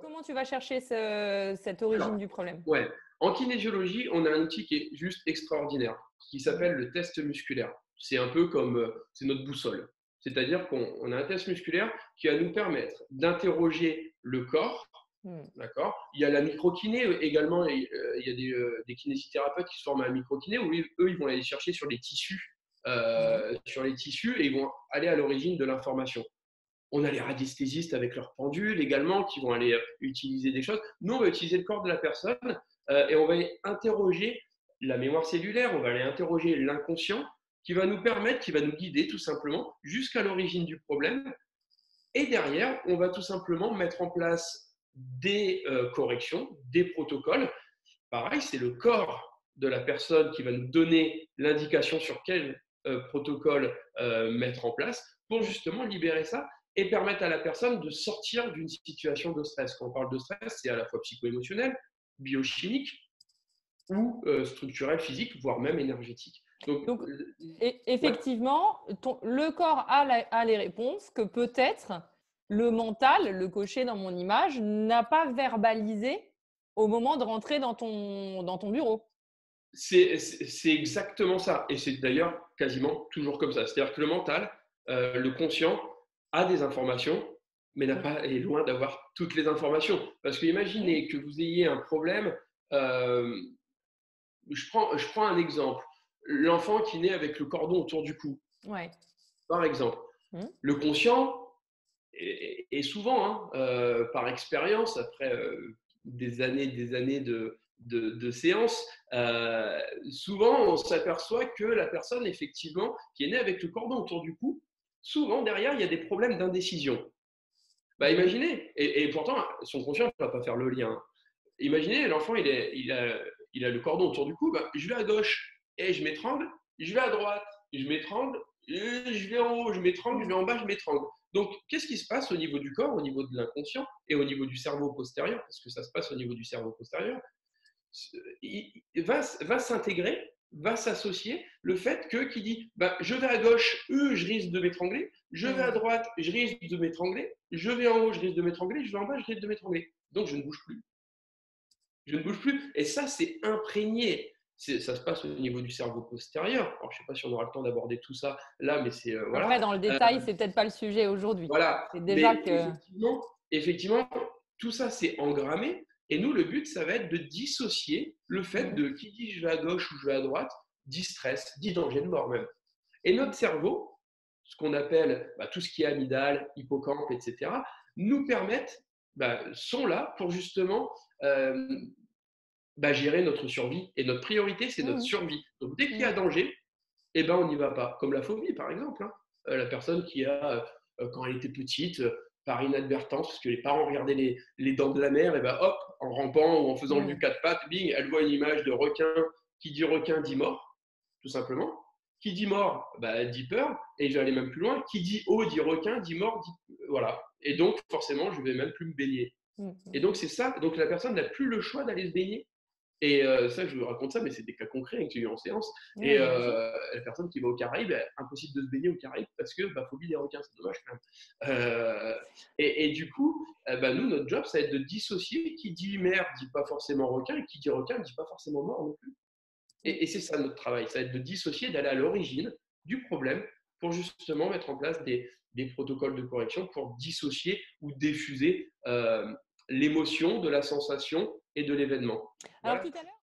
Comment tu vas chercher cette origine Alors, du problème? ouais. En kinésiologie, on a un outil qui est juste extraordinaire, qui Mmh. s'appelle le test musculaire. C'est un peu comme, c'est notre boussole. C'est-à-dire qu'on a un test musculaire qui va nous permettre d'interroger le corps, Mmh. d'accord? Il y a la microkiné, également, et il y a des kinésithérapeutes qui se forment à la microkiné où eux, ils vont aller chercher Ouais. sur les tissus et ils vont aller à l'origine de l'information. On a les radiesthésistes avec leurs pendules également qui vont aller utiliser des choses. Nous, on va utiliser le corps de la personne et on va interroger la mémoire cellulaire, on va aller interroger l'inconscient qui va nous permettre, qui va nous guider tout simplement jusqu'à l'origine du problème. Et derrière, on va tout simplement mettre en place des corrections, des protocoles. Pareil, c'est le corps de la personne qui va nous donner l'indication sur quel protocole mettre en place pour Mmh. justement libérer ça et permettre à la personne de sortir d'une situation de stress. Quand on parle de stress, c'est à la fois psycho-émotionnel, biochimique ou structurel, physique, voire même énergétique. Donc, Donc, ouais, effectivement, le corps a les réponses que peut-être le mental, le cocher dans mon image, n'a pas verbalisé au moment de rentrer dans ton bureau. c'est exactement ça. Et c'est d'ailleurs quasiment toujours comme ça. C'est-à-dire que le mental, le conscient, a des informations, mais Mmh. est loin d'avoir toutes les informations. Parce que Mmh. imaginez que vous ayez un problème. euh, je prends un exemple. L'enfant qui naît avec le cordon autour du cou, Ouais. par exemple. Mmh. Le conscient, et souvent, hein, par expérience, après des années de séances, souvent on s'aperçoit que la personne, effectivement, qui est née avec le cordon autour du cou, souvent derrière, il y a des problèmes d'indécision. Bah, Mmh. imaginez, et pourtant, son conscient ne va pas faire le lien. Imaginez, l'enfant, il a le cordon autour du cou, bah, je vais à gauche et je m'étrangle, je vais à droite, je m'étrangle, et je vais en haut, je m'étrangle, je vais Mmh. en bas, je m'étrangle. Donc, qu'est-ce qui se passe au niveau du corps, au niveau de l'inconscient et au niveau du cerveau postérieur, parce que ça se passe au niveau du cerveau postérieur, va s'intégrer, va s'associer le fait que qui dit bah, je vais à gauche, je risque de m'étrangler, je vais à Mmh. droite, je risque de m'étrangler, je vais en haut, je risque de m'étrangler, je vais en bas, je risque de m'étrangler. Donc je ne bouge plus. Je ne bouge plus. Et ça, c'est imprégné. Ça se passe au niveau du cerveau postérieur. Alors, je ne sais pas si on aura le temps d'aborder tout ça là, mais c'est Après, voilà. dans le Euh, détail, c'est peut-être pas le sujet aujourd'hui. voilà. C'est déjà Mais que effectivement, tout ça, c'est engrammé. Et nous, le but, ça va être de dissocier le fait mmh. de qui dit je vais à gauche ou je vais à droite, dit stress, dit danger de mort même. Et notre cerveau, ce qu'on appelle tout ce qui est amygdale, hippocampe, etc., nous permettent, sont là pour justement gérer notre survie. Et notre priorité, c'est notre Mmh. survie. Donc, dès qu'il y Mmh. a danger, eh ben, on n'y va pas. Comme la phobie, par exemple. Hein. La personne qui a, quand elle était petite, par inadvertance, parce que les parents regardaient les dents de la mer, et ben hop, en rampant ou en faisant du Mmh. quatre pattes, bing, elle voit une image de requin. Qui dit requin dit mort, tout simplement. Qui dit mort, dit peur. Et j'allais même plus loin. Qui dit eau dit requin, dit mort, dit voilà. Et donc, forcément, je vais même plus me baigner. Mmh. Et Mmh. donc, c'est ça. Donc, la personne n'a plus le choix d'aller se baigner. Et ça, je vous raconte ça, mais c'est des cas concrets que j'ai eu en séance. Et Ouais, j'imagine. la personne qui va aux Caraïbes, impossible de se baigner aux Caraïbes parce que phobie des requins, c'est dommage quand même. Et du coup, nous, notre job, ça va être de dissocier. Qui dit mer dit pas forcément requin, et qui dit requin dit pas forcément mort non plus. Mmh. Et c'est ça notre travail, ça va être de dissocier, d'aller à l'origine du problème pour justement mettre en place des protocoles de correction pour dissocier ou diffuser l'émotion de la sensation et de l'événement. Alors tout Voilà. à l'heure